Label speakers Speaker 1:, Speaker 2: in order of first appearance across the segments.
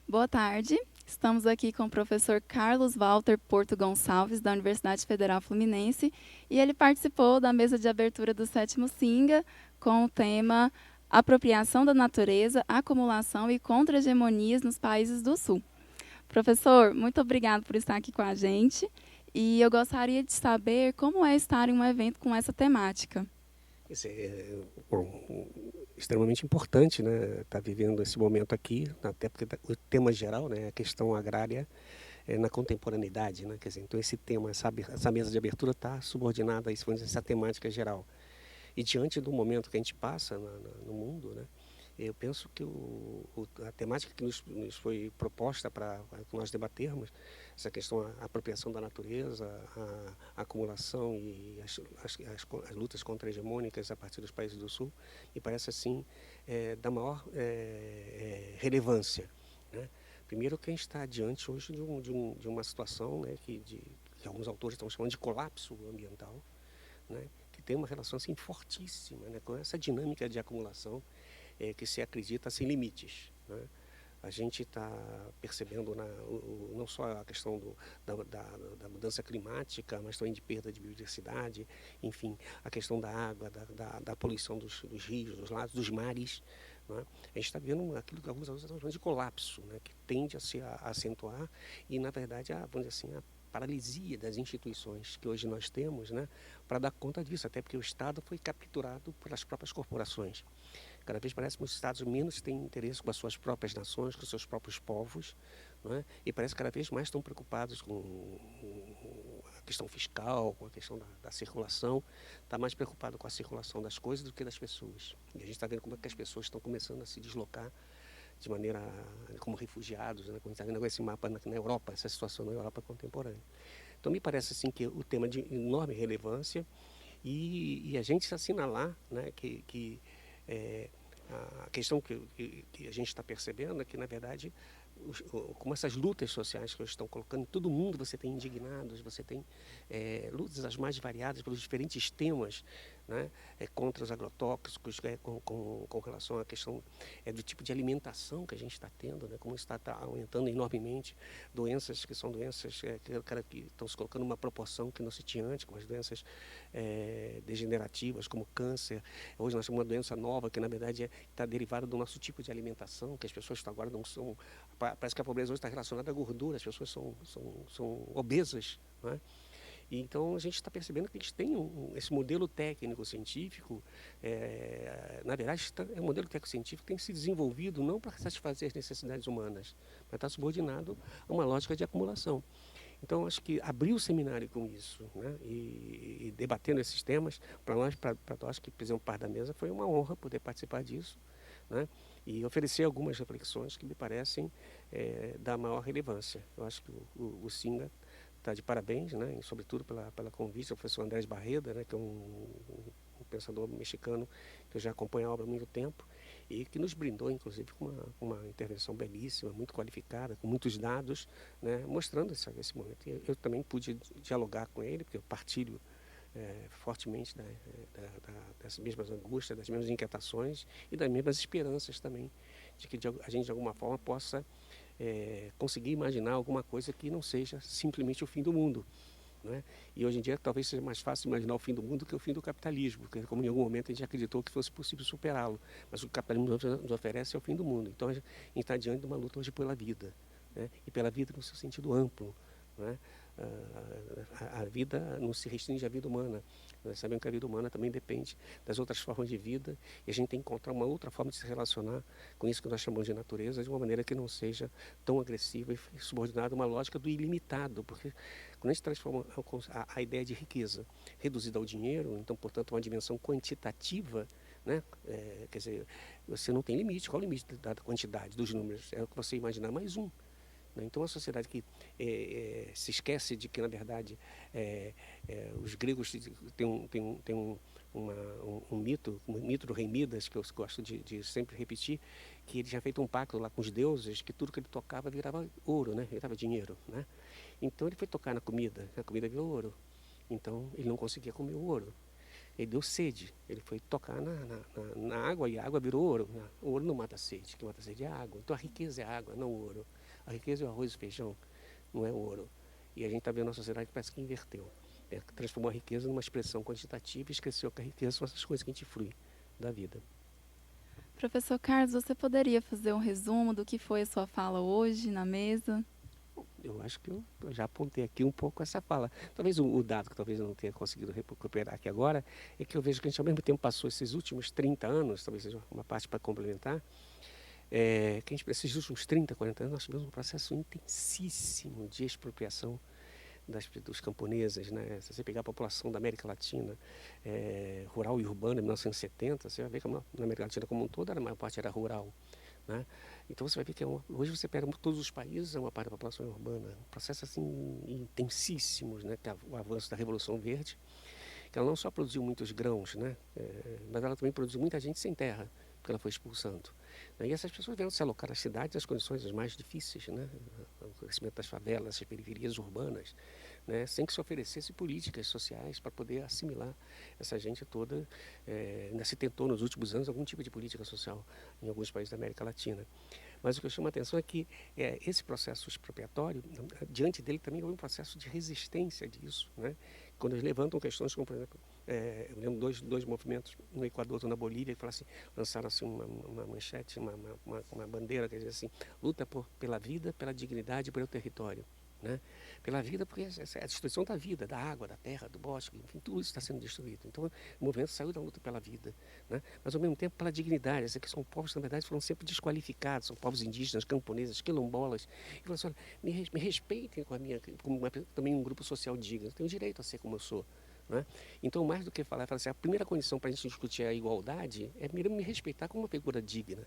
Speaker 1: Boa tarde. Estamos aqui com o professor Carlos Walter Porto Gonçalves, da Universidade Federal Fluminense, e ele participou da mesa de abertura do sétimo Singa com o tema Apropriação da Natureza, Acumulação e Contra-Hegemonias nos Países do Sul. Professor, muito obrigado por estar aqui com a gente, e eu gostaria de saber como é estar em um evento com essa temática.
Speaker 2: Isso extremamente importante, né? Estar vivendo esse momento aqui, até porque o tema geral, né, a questão agrária na contemporaneidade, né? Quer dizer, então esse tema, essa mesa de abertura está subordinada a isso, vamos dizer, essa temática geral. E diante do momento que a gente passa no mundo, né? Eu penso que a temática que nos foi proposta para nós debatermos, essa questão, a apropriação da natureza, a acumulação e as lutas contra-hegemônicas a partir dos países do Sul, me parece assim da maior relevância, né? Primeiro que a gente está diante hoje de uma situação, né, que alguns autores estão chamando de colapso ambiental, né, que tem uma relação assim, fortíssima, né, com essa dinâmica de acumulação que se acredita sem limites, né? A gente está percebendo não só a questão da mudança climática, mas também de perda de biodiversidade, enfim, a questão da água, da poluição dos rios, dos lagos, dos mares, né? A gente está vendo aquilo que alguns autores estão chamando de colapso, né? Que tende a se acentuar e, na verdade, vamos dizer assim, a paralisia das instituições que hoje nós temos, né, para dar conta disso, até porque o Estado foi capturado pelas próprias corporações. Cada vez parece que os Estados menos têm interesse com as suas próprias nações, com os seus próprios povos, não é? E parece que cada vez mais estão preocupados com a questão fiscal, com a questão da circulação, está mais preocupado com a circulação das coisas do que das pessoas. E a gente está vendo como é que as pessoas estão começando a se deslocar de maneira como refugiados, né? Como a gente está vendo esse mapa na Europa, essa situação na Europa contemporânea. Então me parece assim que o tema de enorme relevância e a gente assinalar, né, que a questão que a gente está percebendo é que, na verdade, como essas lutas sociais que eles estão colocando, todo mundo você tem indignados, você tem lutas as mais variadas pelos diferentes temas, né, contra os agrotóxicos, com relação à questão do tipo de alimentação que a gente está tendo, né, como está aumentando enormemente, doenças que são doenças que estão se colocando numa proporção que não se tinha antes, como as doenças degenerativas, como câncer. Hoje nós temos uma doença nova que, na verdade, está derivada do nosso tipo de alimentação, que as pessoas agora não são... Parece que a pobreza hoje está relacionada à gordura, as pessoas são obesas, não é? E então a gente está percebendo que a gente tem esse modelo técnico-científico, na verdade, é um modelo técnico-científico que tem se desenvolvido não para satisfazer as necessidades humanas, mas está subordinado a uma lógica de acumulação. Então, acho que abrir o seminário com isso, né, e debatendo esses temas, para nós, que fizemos parte da mesa, foi uma honra poder participar disso, né, e oferecer algumas reflexões que me parecem da maior relevância. Eu acho que o Singa está de parabéns, né, e sobretudo pela convite ao professor Andrés Barreda, né, que é um pensador mexicano que eu já acompanho a obra há muito tempo e que nos brindou, inclusive, com uma intervenção belíssima, muito qualificada, com muitos dados, né, mostrando esse momento. E eu também pude dialogar com ele, porque eu partilho fortemente das mesmas angústias, das mesmas inquietações e das mesmas esperanças também, de que a gente, de alguma forma, possa conseguir imaginar alguma coisa que não seja simplesmente o fim do mundo, né? E hoje em dia talvez seja mais fácil imaginar o fim do mundo que o fim do capitalismo, porque como em algum momento a gente acreditou que fosse possível superá-lo, mas o que o capitalismo nos oferece é o fim do mundo. Então a gente está diante de uma luta hoje pela vida, né? E pela vida no seu sentido amplo, né? A vida não se restringe à vida humana. Nós sabemos que a vida humana também depende das outras formas de vida e a gente tem que encontrar uma outra forma de se relacionar com isso que nós chamamos de natureza de uma maneira que não seja tão agressiva e subordinada a uma lógica do ilimitado, porque quando a gente transforma a ideia de riqueza reduzida ao dinheiro, então, portanto, uma dimensão quantitativa, né? Quer dizer, você não tem limite. Qual é o limite da quantidade, dos números? É o que você imaginar mais um. Né? Então, a sociedade que se esquece de que, na verdade, os gregos têm um mito do rei Midas, que eu gosto de sempre repetir, que ele tinha feito um pacto lá com os deuses, que tudo que ele tocava virava ouro, né? Virava dinheiro, né? Então ele foi tocar na comida, a comida virou ouro. Então ele não conseguia comer o ouro. Ele deu sede, ele foi tocar na água e a água virou ouro. O ouro não mata a sede, o que mata a sede é a água. Então a riqueza é a água, não o ouro. A riqueza é o arroz e o feijão, não é o ouro. E a gente está vendo uma sociedade que parece que inverteu. Transformou a riqueza numa expressão quantitativa e esqueceu que a riqueza são essas coisas que a gente frui da vida.
Speaker 1: Professor Carlos, você poderia fazer um resumo do que foi a sua fala hoje na mesa?
Speaker 2: Eu acho que eu já apontei aqui um pouco essa fala. Talvez o dado que talvez eu não tenha conseguido recuperar aqui agora é que eu vejo que a gente ao mesmo tempo passou esses últimos 30 anos, talvez seja uma parte para complementar, que a gente, esses últimos 30, 40 anos, nós tivemos um processo intensíssimo de expropriação dos camponeses, né? Se você pegar a população da América Latina, rural e urbana, em 1970, você vai ver que na América Latina como um todo, a maior parte era rural. Né? Então você vai ver que hoje você pega todos os países, é uma parte da população urbana, um processo assim intensíssimo, né? Que é o avanço da Revolução Verde, que ela não só produziu muitos grãos, né? Mas ela também produziu muita gente sem terra, porque ela foi expulsando. E essas pessoas vieram se alocar nas cidades nas condições as mais difíceis, né? O crescimento das favelas, das periferias urbanas, né? Sem que se oferecesse políticas sociais para poder assimilar essa gente toda. Ainda se tentou nos últimos anos algum tipo de política social em alguns países da América Latina. Mas o que chama a atenção é que esse processo expropriatório, diante dele também houve um processo de resistência disso, né? Quando eles levantam questões como, por exemplo, eu lembro dois movimentos no Equador ou na Bolívia que falaram assim, lançaram assim uma manchete, uma bandeira que dizia assim, luta pela vida, pela dignidade e pelo território. Né? Pela vida, porque é a destruição da vida, da água, da terra, do bosque, enfim, tudo isso está sendo destruído. Então, o movimento saiu da luta pela vida, né? Mas ao mesmo tempo pela dignidade. Esses aqui são povos que, na verdade, foram sempre desqualificados, são povos indígenas, camponeses, quilombolas. E falaram assim, olha, me respeitem como também um grupo social digno. Eu tenho direito a ser como eu sou. Né? Então, mais do que falar assim, a primeira condição para a gente discutir a igualdade é primeiro me respeitar como uma figura digna.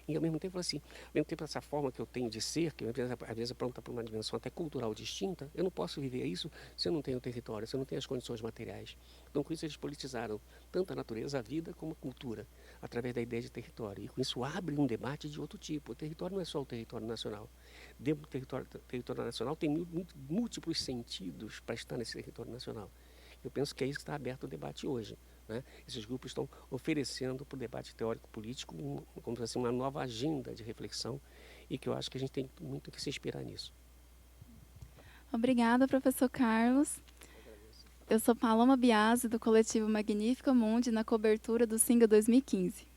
Speaker 2: E ao mesmo tempo, assim, ao mesmo tempo essa forma que eu tenho de ser, que às vezes é pronta para uma dimensão até cultural distinta, eu não posso viver isso se eu não tenho território, se eu não tenho as condições materiais. Então, com isso, eles politizaram tanto a natureza, a vida, como a cultura, através da ideia de território. E com isso abre um debate de outro tipo. O território não é só o território nacional. Dentro do território nacional tem múltiplos sentidos para estar nesse território nacional. Eu penso que é isso que está aberto o debate hoje. Né? Esses grupos estão oferecendo para o debate teórico-político como assim, uma nova agenda de reflexão e que eu acho que a gente tem muito que se inspirar nisso.
Speaker 1: Obrigada, professor Carlos. Eu sou Paloma Biasi, do coletivo Magnífica Mundi, na cobertura do Singa 2015.